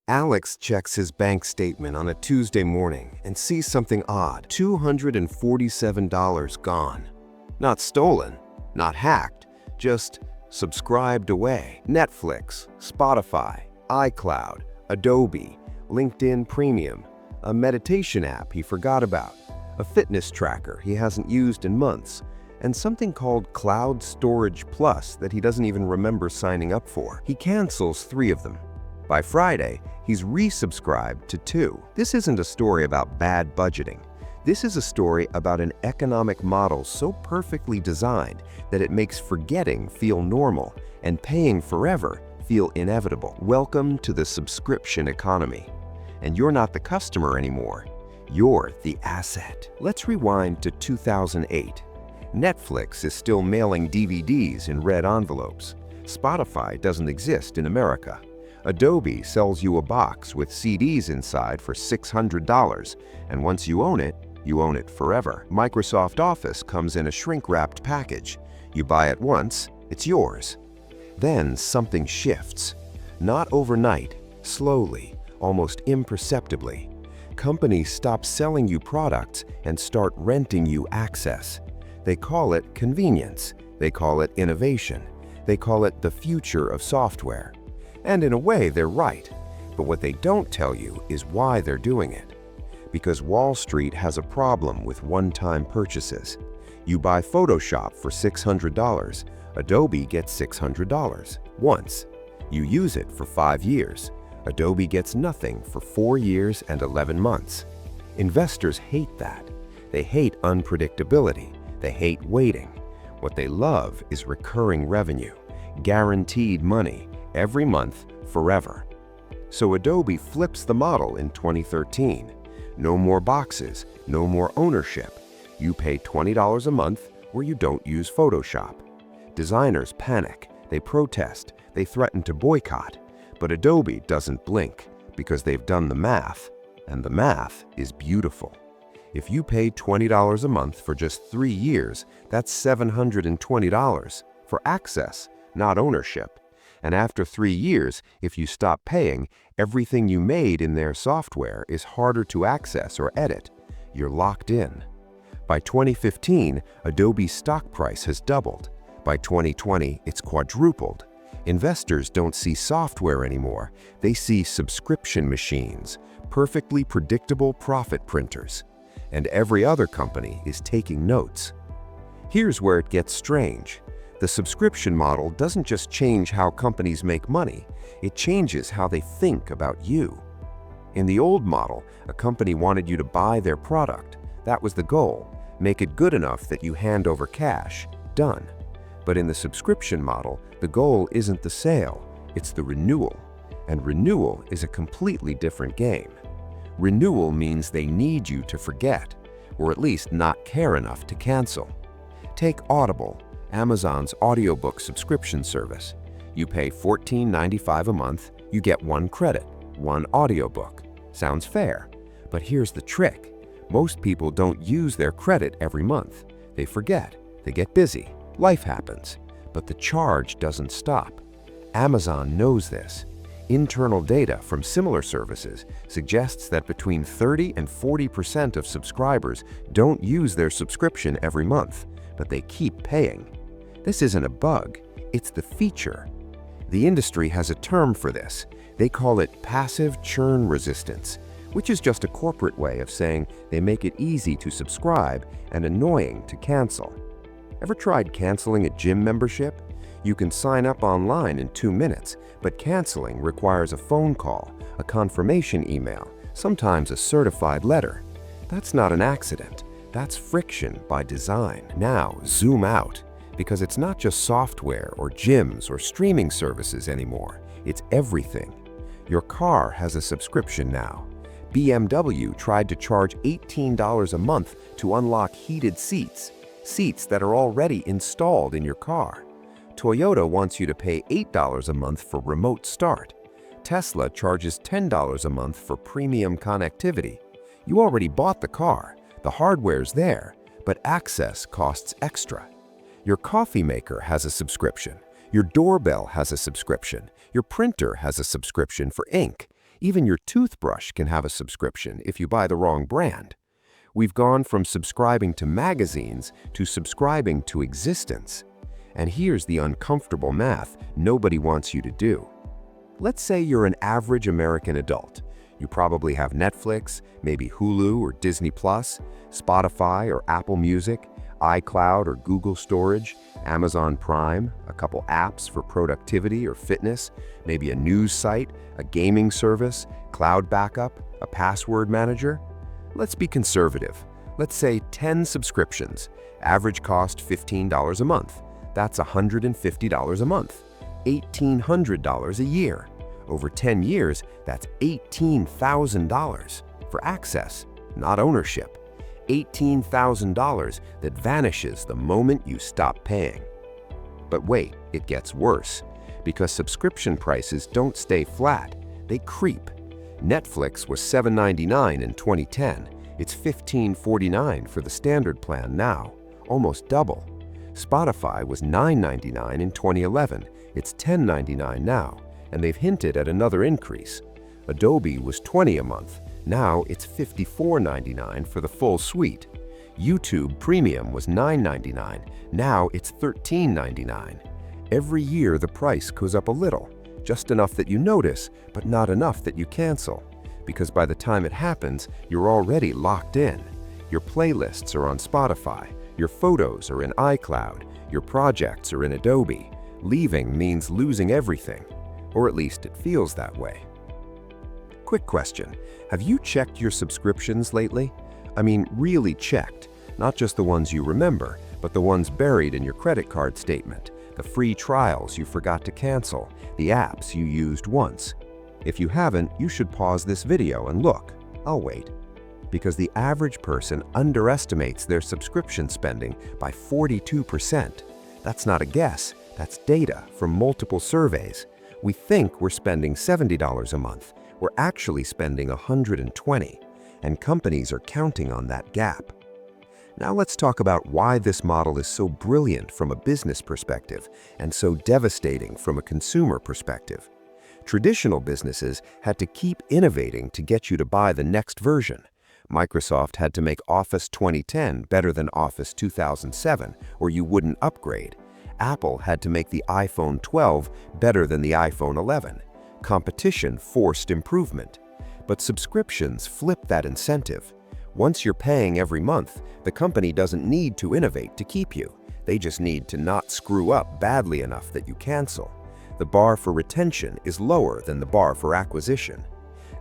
Alex checks his bank statement on a Tuesday morning and sees something odd. $247 gone. Not stolen, not hacked, just subscribed away. Netflix, Spotify, iCloud, Adobe, LinkedIn Premium, a meditation app he forgot about, a fitness tracker he hasn't used in months, and something called Cloud Storage Plus that he doesn't even remember signing up for. He cancels 3 of them. By Friday, he's resubscribed to 2. This isn't a story about bad budgeting. This is a story about an economic model so perfectly designed that it makes forgetting feel normal and paying forever feel inevitable. Welcome to the subscription economy. And you're not the customer anymore. You're the asset. Let's rewind to 2008. Netflix is still mailing DVDs in red envelopes. Spotify doesn't exist in America. Adobe sells you a box with CDs inside for $600, and once you own it forever. Microsoft Office comes in a shrink-wrapped package. You buy it once, it's yours. Then something shifts. Not overnight, slowly, almost imperceptibly. Companies stop selling you products and start renting you access. They call it convenience. They call it innovation. They call it the future of software. And in a way, they're right. But what they don't tell you is why they're doing it. Because Wall Street has a problem with one-time purchases. You buy Photoshop for $600. Adobe gets $600 once. You use it for 5 years. Adobe gets nothing for 4 years and 11 months. Investors hate that. They hate unpredictability. They hate waiting. What they love is recurring revenue, guaranteed money, every month, forever. So Adobe flips the model in 2013. No more boxes, no more ownership. You pay $20 a month or you don't use Photoshop. Designers panic, they protest, they threaten to boycott. But Adobe doesn't blink because they've done the math, and the math is beautiful. If you pay $20 a month for just 3 years, that's $720 for access, not ownership. And after 3 years, if you stop paying, everything you made in their software is harder to access or edit. You're locked in. By 2015, Adobe's stock price has doubled. By 2020, it's quadrupled. Investors don't see software anymore. They see subscription machines, perfectly predictable profit printers. And every other company is taking notes. Here's where it gets strange. The subscription model doesn't just change how companies make money, it changes how they think about you. In the old model, a company wanted you to buy their product. That was the goal. Make it good enough that you hand over cash. Done. But in the subscription model, the goal isn't the sale, it's the renewal. And renewal is a completely different game. Renewal means they need you to forget, or at least not care enough to cancel. Take Audible, Amazon's audiobook subscription service. You pay $14.95 a month, you get 1 credit, 1 audiobook. Sounds fair, but here's the trick. Most people don't use their credit every month. They forget, they get busy, life happens, but the charge doesn't stop. Amazon knows this. Internal data from similar services suggests that between 30 and 40% of subscribers don't use their subscription every month, but they keep paying. This isn't a bug, it's the feature. The industry has a term for this. They call it passive churn resistance, which is just a corporate way of saying they make it easy to subscribe and annoying to cancel. Ever tried canceling a gym membership? You can sign up online in 2 minutes, but canceling requires a phone call, a confirmation email, sometimes a certified letter. That's not an accident. That's friction by design. Now zoom out, because it's not just software or gyms or streaming services anymore. It's everything. Your car has a subscription now. BMW tried to charge $18 a month to unlock heated seats that are already installed in your car. Toyota wants you to pay $8 a month for remote start. Tesla charges $10 a month for premium connectivity. You already bought the car, the hardware's there, but access costs extra. Your coffee maker has a subscription. Your doorbell has a subscription. Your printer has a subscription for ink. Even your toothbrush can have a subscription if you buy the wrong brand. We've gone from subscribing to magazines to subscribing to existence. And here's the uncomfortable math nobody wants you to do. Let's say you're an average American adult. You probably have Netflix, maybe Hulu or Disney Plus, Spotify or Apple Music, iCloud or Google Storage, Amazon Prime, a couple apps for productivity or fitness, maybe a news site, a gaming service, cloud backup, a password manager. Let's be conservative. Let's say 10 subscriptions, average cost $15 a month. That's $150 a month, $1,800 a year. Over 10 years, that's $18,000 for access, not ownership. $18,000 that vanishes the moment you stop paying. But wait, it gets worse, because subscription prices don't stay flat, they creep. Netflix was $7.99 in 2010. It's $15.49 for the standard plan now, almost double. Spotify was $9.99 in 2011. It's $10.99 now, and they've hinted at another increase. Adobe was $20 a month. Now it's $54.99 for the full suite. YouTube Premium was $9.99. Now it's $13.99. Every year the price goes up a little, just enough that you notice, but not enough that you cancel. Because by the time it happens, you're already locked in. Your playlists are on Spotify. Your photos are in iCloud. Your projects are in Adobe. Leaving means losing everything, or at least it feels that way. Quick question, have you checked your subscriptions lately? I mean, really checked, not just the ones you remember, but the ones buried in your credit card statement, the free trials you forgot to cancel, the apps you used once. If you haven't, you should pause this video and look. I'll wait. Because the average person underestimates their subscription spending by 42%. That's not a guess, that's data from multiple surveys. We think we're spending $70 a month. We're actually spending $120, and companies are counting on that gap. Now let's talk about why this model is so brilliant from a business perspective and so devastating from a consumer perspective. Traditional businesses had to keep innovating to get you to buy the next version. Microsoft had to make Office 2010 better than Office 2007, or you wouldn't upgrade. Apple had to make the iPhone 12 better than the iPhone 11. Competition forced improvement. But subscriptions flip that incentive. Once you're paying every month, the company doesn't need to innovate to keep you. They just need to not screw up badly enough that you cancel. The bar for retention is lower than the bar for acquisition.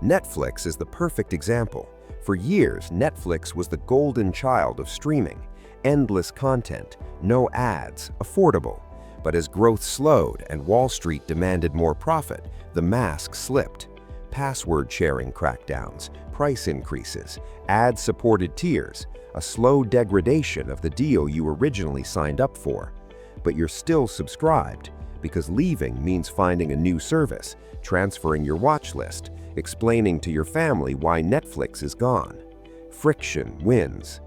Netflix is the perfect example. For years, Netflix was the golden child of streaming. Endless content, no ads, affordable. But as growth slowed and Wall Street demanded more profit, the mask slipped. Password sharing crackdowns, price increases, ad-supported tiers, a slow degradation of the deal you originally signed up for. But you're still subscribed, because leaving means finding a new service, transferring your watch list, explaining to your family why Netflix is gone. Friction wins.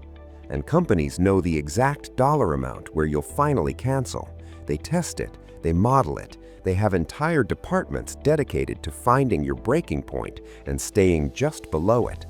And companies know the exact dollar amount where you'll finally cancel. They test it, they model it, they have entire departments dedicated to finding your breaking point and staying just below it.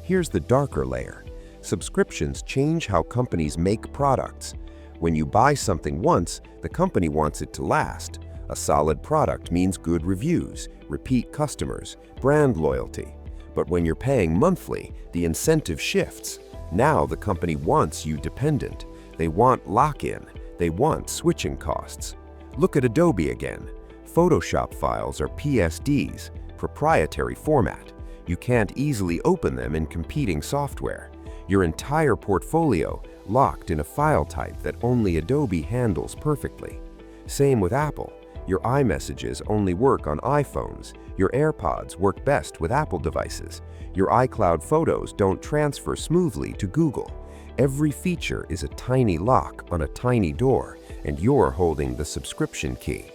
Here's the darker layer. Subscriptions change how companies make products. When you buy something once, the company wants it to last. A solid product means good reviews, repeat customers, brand loyalty. But when you're paying monthly, the incentive shifts. Now the company wants you dependent. They want lock-in. They want switching costs. Look at Adobe again. Photoshop files are PSDs, proprietary format. You can't easily open them in competing software. Your entire portfolio locked in a file type that only Adobe handles perfectly. Same with Apple. Your iMessages only work on iPhones. Your AirPods work best with Apple devices. Your iCloud photos don't transfer smoothly to Google. Every feature is a tiny lock on a tiny door, and you're holding the subscription key.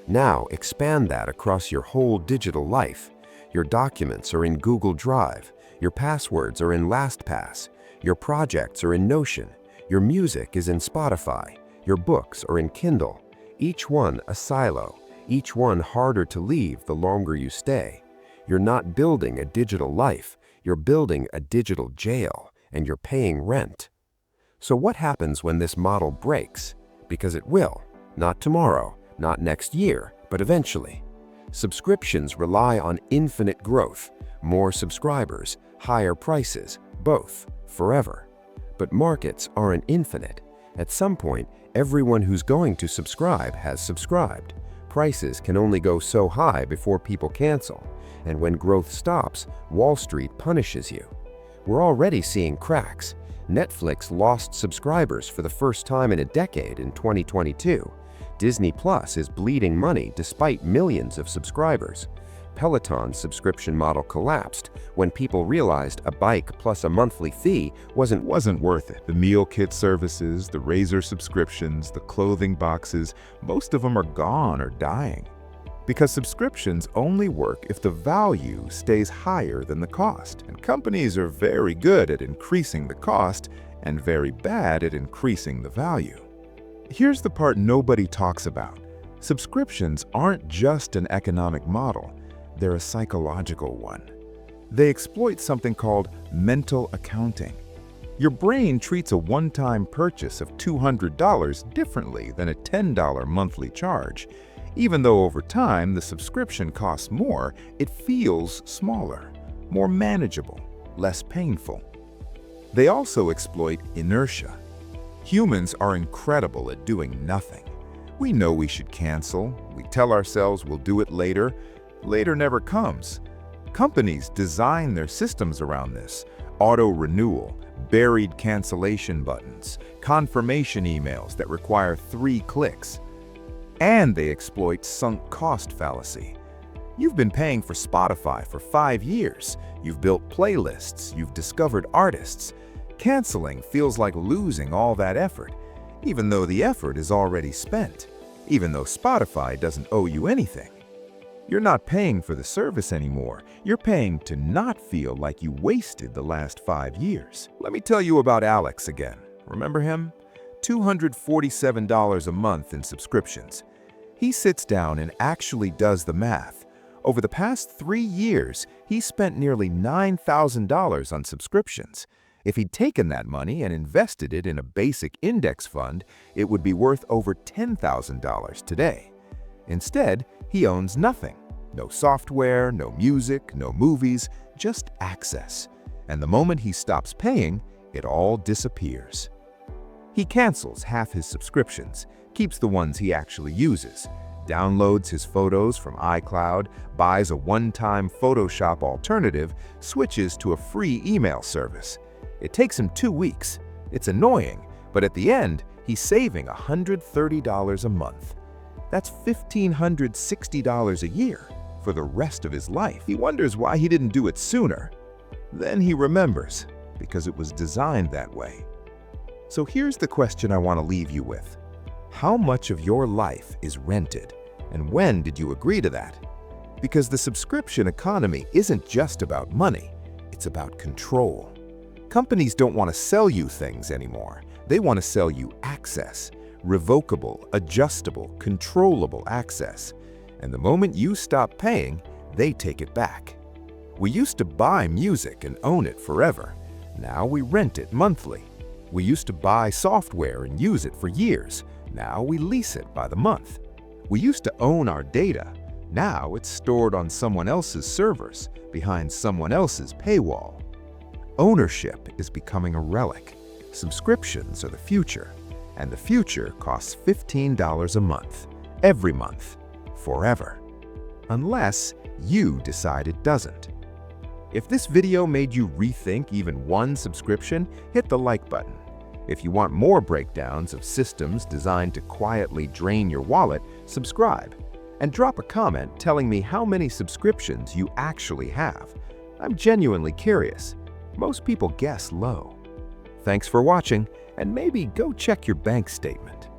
Now expand that across your whole digital life. Your documents are in Google Drive. Your passwords are in LastPass. Your projects are in Notion. Your music is in Spotify. Your books are in Kindle. Each one a silo, each one harder to leave the longer you stay. You're not building a digital life, you're building a digital jail, and you're paying rent. So what happens when this model breaks? Because it will. Not tomorrow, not next year, but eventually. Subscriptions rely on infinite growth, more subscribers, higher prices, both, forever. But markets aren't infinite. At some point, everyone who's going to subscribe has subscribed. Prices can only go so high before people cancel, and when growth stops, Wall Street punishes you. We're already seeing cracks. Netflix lost subscribers for the first time in a decade in 2022. Disney Plus is bleeding money despite millions of subscribers. Peloton's subscription model collapsed when people realized a bike plus a monthly fee wasn't worth it. The meal kit services, the razor subscriptions, the clothing boxes, most of them are gone or dying. Because subscriptions only work if the value stays higher than the cost. And companies are very good at increasing the cost and very bad at increasing the value. Here's the part nobody talks about. Subscriptions aren't just an economic model. They're a psychological one. They exploit something called mental accounting. Your brain treats a one-time purchase of $200 differently than a $10 monthly charge. Even though over time the subscription costs more, it feels smaller, more manageable, less painful. They also exploit inertia. Humans are incredible at doing nothing. We know we should cancel. We tell ourselves we'll do it later. Later never comes. Companies design their systems around this. Auto-renewal, buried cancellation buttons, confirmation emails that require 3 clicks. And they exploit sunk cost fallacy. You've been paying for Spotify for 5 years. You've built playlists. You've discovered artists. Canceling feels like losing all that effort, even though the effort is already spent, even though Spotify doesn't owe you anything. You're not paying for the service anymore. You're paying to not feel like you wasted the last 5 years. Let me tell you about Alex again. Remember him? $247 a month in subscriptions. He sits down and actually does the math. Over the past 3 years, he spent nearly $9,000 on subscriptions. If he'd taken that money and invested it in a basic index fund, it would be worth over $10,000 today. Instead, he owns nothing. No software, no music, no movies, just access. And the moment he stops paying, it all disappears. He cancels half his subscriptions, keeps the ones he actually uses, downloads his photos from iCloud, buys a one-time Photoshop alternative, switches to a free email service. It takes him 2 weeks. It's annoying, but at the end, he's saving $130 a month. That's $1,560 a year for the rest of his life. He wonders why he didn't do it sooner. Then he remembers, because it was designed that way. So here's the question I want to leave you with. How much of your life is rented? And when did you agree to that? Because the subscription economy isn't just about money, it's about control. Companies don't want to sell you things anymore. They want to sell you access. Revocable, adjustable, controllable access. And the moment you stop paying, they take it back. We used to buy music and own it forever. Now we rent it monthly. We used to buy software and use it for years. Now we lease it by the month. We used to own our data. Now it's stored on someone else's servers, behind someone else's paywall. Ownership is becoming a relic. Subscriptions are the future. And the future costs $15 a month, every month, forever. Unless you decide it doesn't. If this video made you rethink even one subscription, hit the like button. If you want more breakdowns of systems designed to quietly drain your wallet, subscribe. And drop a comment telling me how many subscriptions you actually have. I'm genuinely curious. Most people guess low. Thanks for watching, and maybe go check your bank statement.